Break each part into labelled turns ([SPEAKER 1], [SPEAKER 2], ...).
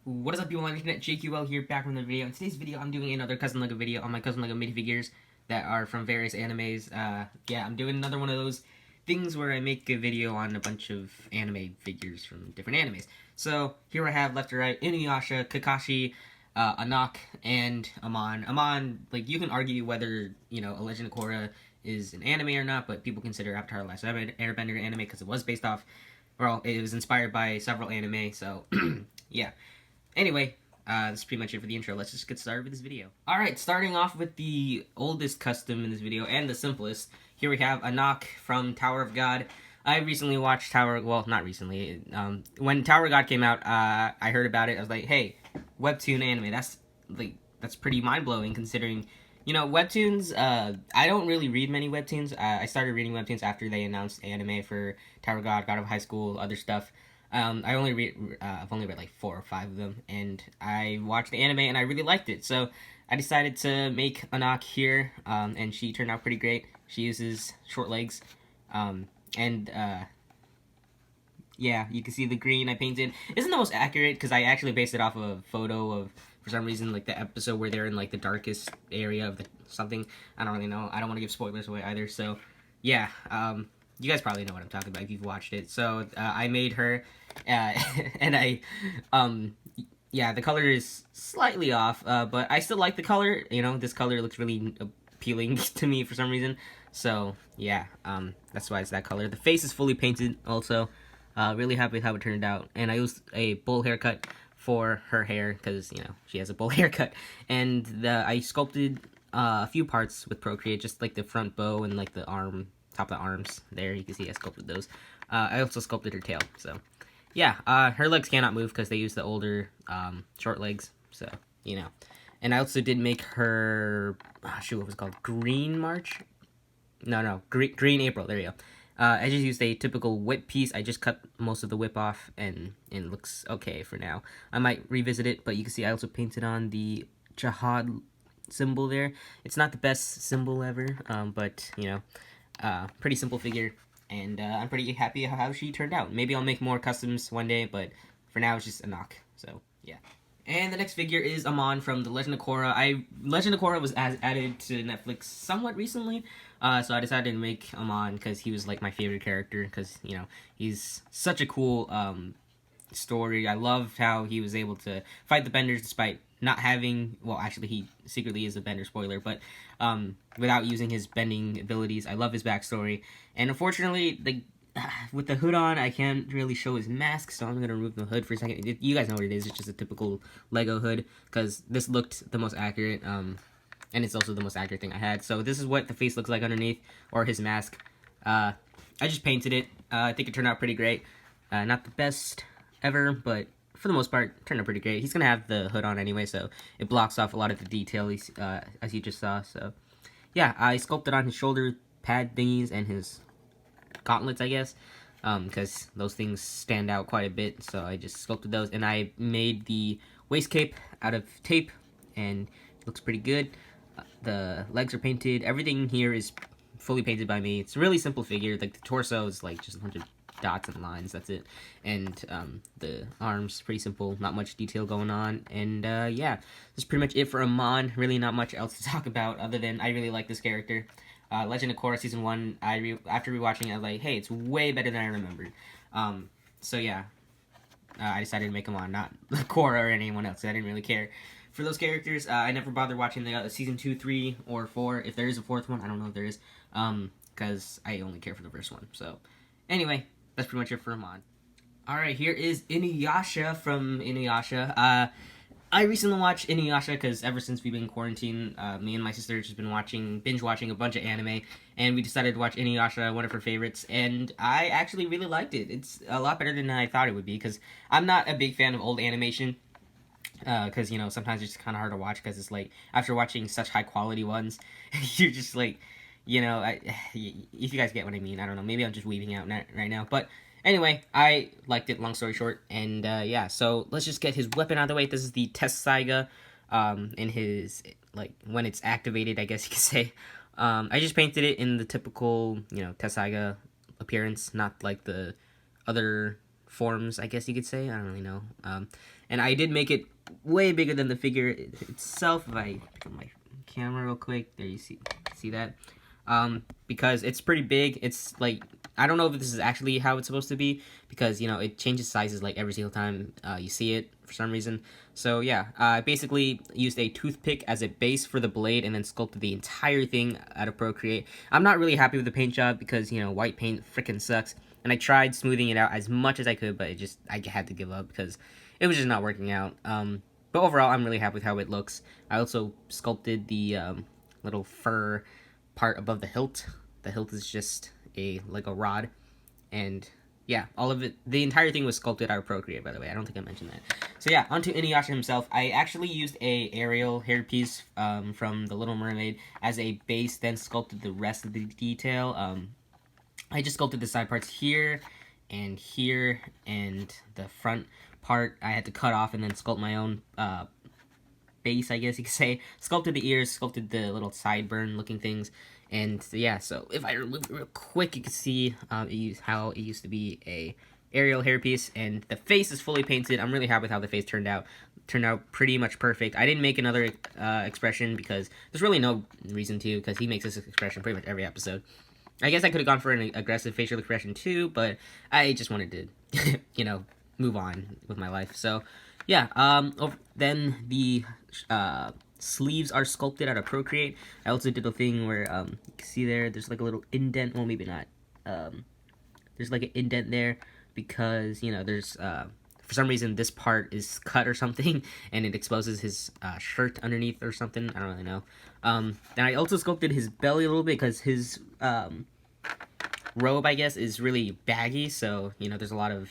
[SPEAKER 1] What is up, people? I'm Internet JQL here, back from the video. In today's video, I'm doing another Cousin Lego video on my Cousin Lego minifigures that are from various animes. Yeah, I'm doing another one of those things where I make a video on a bunch of anime figures from different animes. So here I have left to right Inuyasha, Kakashi, Anaak, and Amon. Amon, like, you can argue whether, A Legend of Korra is an anime or not, but people consider Avatar: The Last Airbender anime because it was based off, well, it was inspired by several anime, so yeah. Anyway, that's pretty much it for the intro. Let's just get started with this video. Alright, starting off with the oldest custom in this video, and the simplest. Here we have Anaak from Tower of God. I recently watched well, not recently. When Tower of God came out, I heard about it. I was like, hey, webtoon anime. That's pretty mind-blowing considering, webtoons, I don't really read many webtoons. I started reading webtoons after they announced anime for Tower of God, God of High School, other stuff. I've only read like 4 or 5 of them, and I watched the anime and I really liked it. So I decided to make Anaak here, and she turned out pretty great. She uses short legs, and yeah, you can see the green I painted isn't the most accurate because I actually based it off of a photo of, for some reason, like the episode where they're in like the darkest area of something. I don't really know. I don't want to give spoilers away either. So yeah, you guys probably know what I'm talking about if you've watched it. So I made her, and yeah, the color is slightly off, but I still like the color. This color looks really appealing to me for some reason. So yeah, that's why it's that color. The face is fully painted also. Really happy with how it turned out. And I used a bowl haircut for her hair because, she has a bowl haircut. And I sculpted a few parts with Procreate, just like the front bow and like the top of the arms there. You can see I sculpted those. I also sculpted her tail. So yeah, her legs cannot move because they use the older short legs. So, And I also did make her, what was it called? Green March? No, Green April. There you go. I just used a typical whip piece. I just cut most of the whip off, and it looks okay for now. I might revisit it, but you can see I also painted on the Jihad symbol there. It's not the best symbol ever, but, pretty simple figure, and I'm pretty happy how she turned out. Maybe I'll make more customs one day, but for now it's just Anaak, so yeah. And the next figure is Amon from The Legend of Korra. Legend of Korra was added to Netflix somewhat recently, so I decided to make Amon because he was like my favorite character because, he's such a cool story. I loved how he was able to fight the Benders despite not having, well, actually he secretly is a Bender, spoiler, but without using his bending abilities. I love his backstory, and unfortunately, with the hood on, I can't really show his mask, so I'm going to remove the hood for a second. You guys know what it is. It's just a typical Lego hood, because this looked the most accurate, and it's also the most accurate thing I had. So this is what the face looks like underneath, or his mask. I just painted it. I think it turned out pretty great. Not the best ever, but for the most part, it turned out pretty great. He's going to have the hood on anyway, so it blocks off a lot of the detail, as you just saw. So yeah, I sculpted on his shoulder pad thingies and his gauntlets, I guess, because those things stand out quite a bit, so I just sculpted those, and I made the waist cape out of tape, and it looks pretty good. The legs are painted. Everything here is fully painted by me. It's a really simple figure. Like, the torso is like just a bunch of dots and lines, that's it, and the arms, pretty simple, not much detail going on, and yeah, that's pretty much it for Amon. Really not much else to talk about other than I really like this character. Legend of Korra Season 1, after rewatching it, I was like, hey, it's way better than I remembered. So yeah, I decided to make him on, not Korra or anyone else. I didn't really care for those characters. I never bothered watching the Season 2, 3, or 4. If there is a 4th one, I don't know if there is, because I only care for the first one. So anyway, that's pretty much it for Amon. Alright, here is Inuyasha from Inuyasha. I recently watched Inuyasha because ever since we've been quarantined, me and my sister have just been binge watching a bunch of anime, and we decided to watch Inuyasha, one of her favorites, and I actually really liked it. It's a lot better than I thought it would be, because I'm not a big fan of old animation, because, sometimes it's just kind of hard to watch, because it's like, after watching such high quality ones, you're just like, if you guys get what I mean, I don't know, maybe I'm just weaving out right now, but anyway, I liked it, long story short, and yeah, so let's just get his weapon out of the way. This is the Test Saiga, in his, like, when it's activated, I guess you could say. I just painted it in the typical, Test Saiga appearance, not like the other forms, I guess you could say. I don't really know. And I did make it way bigger than the figure itself. If I pick up my camera real quick, there you see that. Because it's pretty big. It's like, I don't know if this is actually how it's supposed to be, because, you know, it changes sizes like every single time you see it for some reason. So yeah, I basically used a toothpick as a base for the blade and then sculpted the entire thing out of Procreate. I'm not really happy with the paint job because, you know, white paint freaking sucks. And I tried smoothing it out as much as I could, but I had to give up because it was just not working out. But overall, I'm really happy with how it looks. I also sculpted the little fur part above the hilt. The hilt is just like a rod, and yeah, all of it, the entire thing was sculpted out of Procreate, by the way. I don't think I mentioned that. So yeah, onto Inuyasha himself. I actually used a Ariel hairpiece from The Little Mermaid as a base, then sculpted the rest of the detail. I just sculpted the side parts here, and the front part I had to cut off and then sculpt my own base, I guess you could say. Sculpted the ears, sculpted the little sideburn looking things, and yeah, so if I remove it real quick, you can see how it used to be a Ariel hairpiece, and the face is fully painted. I'm really happy with how the face turned out. Turned out pretty much perfect. I didn't make another expression because there's really no reason to, because he makes this expression pretty much every episode. I guess I could have gone for an aggressive facial expression too, but I just wanted to, you know, move on with my life. So, yeah, then the sleeves are sculpted out of Procreate. I also did a thing where, you can see there's like a little indent, well, maybe not. There's like an indent there because, you know, there's, for some reason, this part is cut or something, and it exposes his shirt underneath or something. I don't really know. Then I also sculpted his belly a little bit because his robe, I guess, is really baggy, so, you know, there's a lot of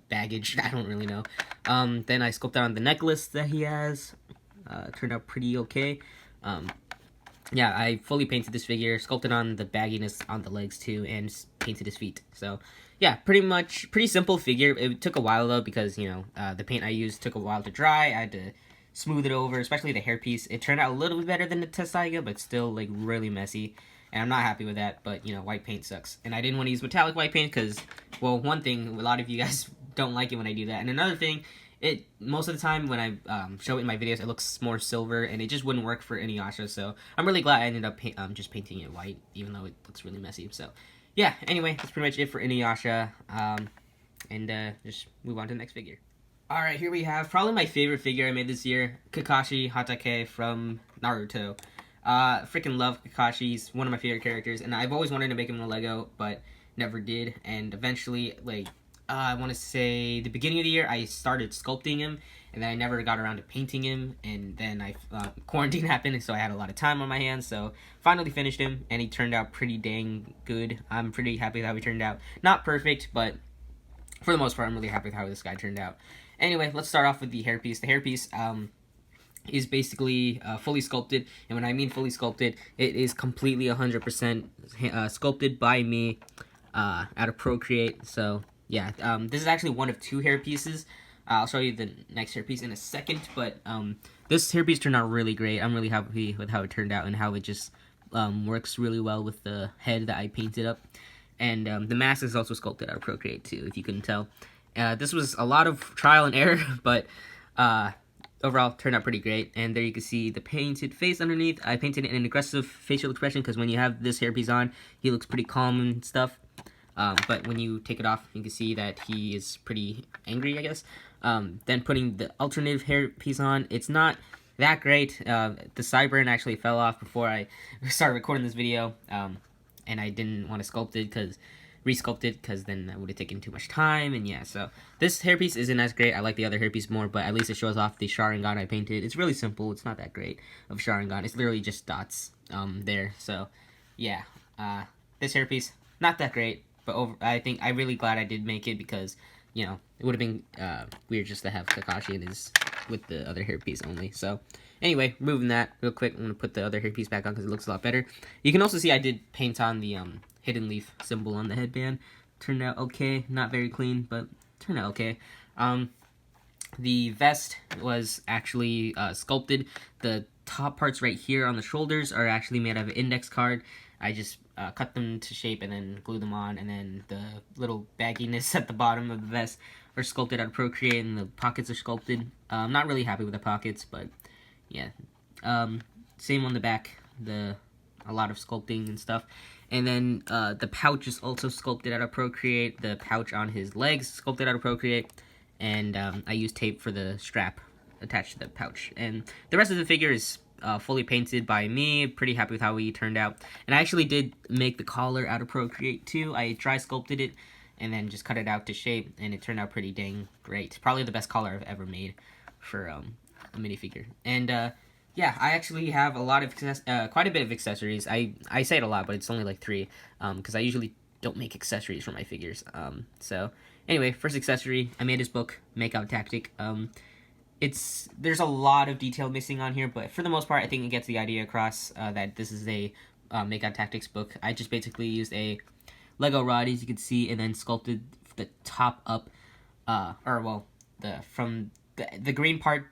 [SPEAKER 1] baggage. I don't really know. Then I sculpted on the necklace that he has. Turned out pretty okay. Yeah, I fully painted this figure, sculpted on the bagginess on the legs too, and painted his feet. So, yeah, pretty simple figure. It took a while though because, you know, the paint I used took a while to dry. I had to smooth it over, especially the hairpiece. It turned out a little bit better than the Tessaiga, but still, like, really messy. And I'm not happy with that, but, you know, white paint sucks. And I didn't want to use metallic white paint because, well, one thing, a lot of you guys don't like it when I do that. And another thing, most of the time when I show it in my videos, it looks more silver, and it just wouldn't work for Inuyasha. So I'm really glad I ended up just painting it white, even though it looks really messy. So, yeah, anyway, that's pretty much it for Inuyasha. And just move on to the next figure. Alright, here we have probably my favorite figure I made this year, Kakashi Hatake from Naruto. Freaking love Kakashi. He's one of my favorite characters, and I've always wanted to make him in a Lego, but never did. And eventually, like, I want to say the beginning of the year, I started sculpting him, and then I never got around to painting him, and then quarantine happened, so I had a lot of time on my hands, so finally finished him, and he turned out pretty dang good. I'm pretty happy with how he turned out. Not perfect, but for the most part, I'm really happy with how this guy turned out. Anyway, let's start off with the hairpiece. The hairpiece is basically fully sculpted, and when I mean fully sculpted, it is completely 100% sculpted by me out of Procreate. So yeah, this is actually one of two hairpieces. I'll show you the next hairpiece in a second, but this hairpiece turned out really great. I'm really happy with how it turned out and how it just works really well with the head that I painted up. And the mask is also sculpted out of Procreate too, if you couldn't tell. This was a lot of trial and error, but overall turned out pretty great. And there you can see the painted face underneath. I painted it in an aggressive facial expression because when you have this hairpiece on, he looks pretty calm and stuff. But when you take it off, you can see that he is pretty angry, I guess. Then putting the alternative hairpiece on, it's not that great. The sideburn actually fell off before I started recording this video, and I didn't want to resculpt it because then that would have taken too much time, and yeah, so this hairpiece isn't as great. I like the other hairpiece more, but at least it shows off the Sharingan I painted. It's really simple. It's not that great of Sharingan. It's literally just dots there, so yeah. This hairpiece, not that great, but I think I'm really glad I did make it because, you know, it would have been weird just to have Kakashi in with the other hairpiece only. So anyway, removing that real quick, I'm going to put the other hairpiece back on because it looks a lot better. You can also see I did paint on the hidden leaf symbol on the headband. Turned out okay. Not very clean, but turned out okay. The vest was actually sculpted. The top parts right here on the shoulders are actually made out of an index card. I just cut them to shape and then glue them on, and then the little bagginess at the bottom of the vest are sculpted out of Procreate, and the pockets are sculpted. I'm not really happy with the pockets, but yeah. Same on the back, a lot of sculpting and stuff. And then the pouch is also sculpted out of Procreate. The pouch on his legs sculpted out of Procreate, and I used tape for the strap attached to the pouch. And the rest of the figure is fully painted by me. Pretty happy with how he turned out. And I actually did make the collar out of Procreate too. I dry sculpted it and then just cut it out to shape, and it turned out pretty dang great. Probably the best collar I've ever made for a minifigure. And yeah, I actually have a lot of quite a bit of accessories. I say it a lot, but it's only like 3, because I usually don't make accessories for my figures. So anyway, first accessory, I made this book, Makeout Tactic. There's a lot of detail missing on here, but for the most part, I think it gets the idea across that this is a Makeout Tactics book. I just basically used a Lego rod, as you can see, and then sculpted the top up, from the green part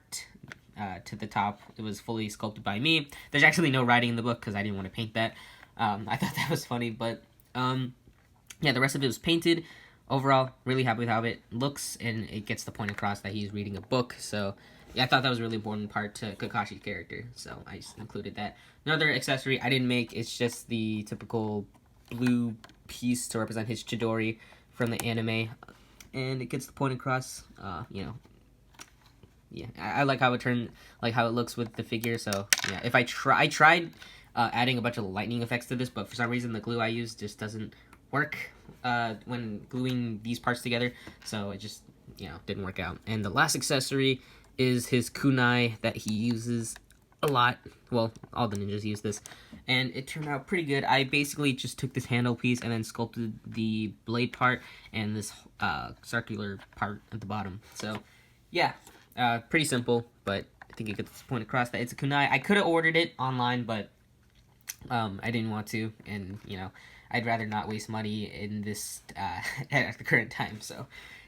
[SPEAKER 1] to the top. It was fully sculpted by me. There's actually no writing in the book because I didn't want to paint that. I thought that was funny, but yeah, the rest of it was painted. Overall, really happy with how it looks, and it gets the point across that he's reading a book. So yeah, I thought that was a really important part to Kakashi's character, so I just included that. Another accessory I didn't make, it's just the typical blue piece to represent his Chidori from the anime, and it gets the point across. You know, yeah, I like how it turned, like how it looks with the figure. So yeah, I tried adding a bunch of lightning effects to this, but for some reason the glue I used just doesn't work when gluing these parts together, so it just, you know, didn't work out. And the last accessory is his kunai that he uses a lot. Well, all the ninjas use this, and it turned out pretty good. I basically just took this handle piece and then sculpted the blade part and this circular part at the bottom. So yeah, pretty simple, but I think it gets the point across that it's a kunai. I could have ordered it online, but I didn't want to, and you know, I'd rather not waste money in this at the current time. So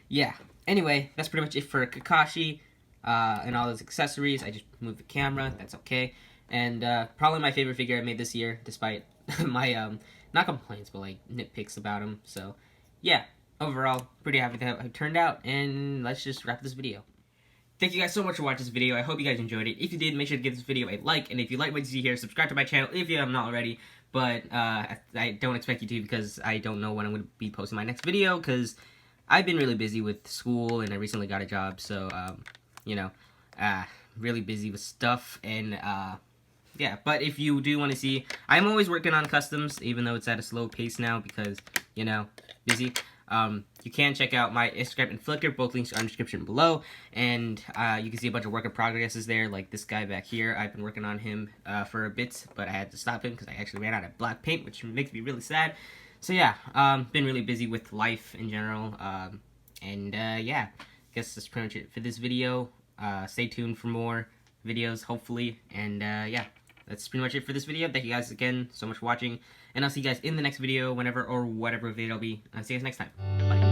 [SPEAKER 1] yeah, anyway, that's pretty much it for Kakashi and all those accessories. I just moved the camera, that's okay. And probably my favorite figure I made this year, despite my not complaints, but like nitpicks about him. So yeah, overall pretty happy with how it turned out, and let's just wrap this video. Thank you guys so much for watching this video. I hope you guys enjoyed it. If you did, make sure to give this video a like, and if you like what you see here, subscribe to my channel if you have not already. But I don't expect you to, because I don't know when I'm going to be posting my next video, because I've been really busy with school, and I recently got a job, so, you know, really busy with stuff, and, yeah. But if you do want to see, I'm always working on customs, even though it's at a slow pace now, because, you know, busy. You can check out my Instagram and Flickr, both links are in the description below, and you can see a bunch of work in progresses there, like this guy back here. I've been working on him for a bit, but I had to stop him because I actually ran out of black paint, which makes me really sad. So yeah, been really busy with life in general, and yeah, I guess that's pretty much it for this video. Stay tuned for more videos, hopefully, and yeah, that's pretty much it for this video. Thank you guys again so much for watching, and I'll see you guys in the next video, whenever or whatever video it'll be. I'll see you guys next time. Bye.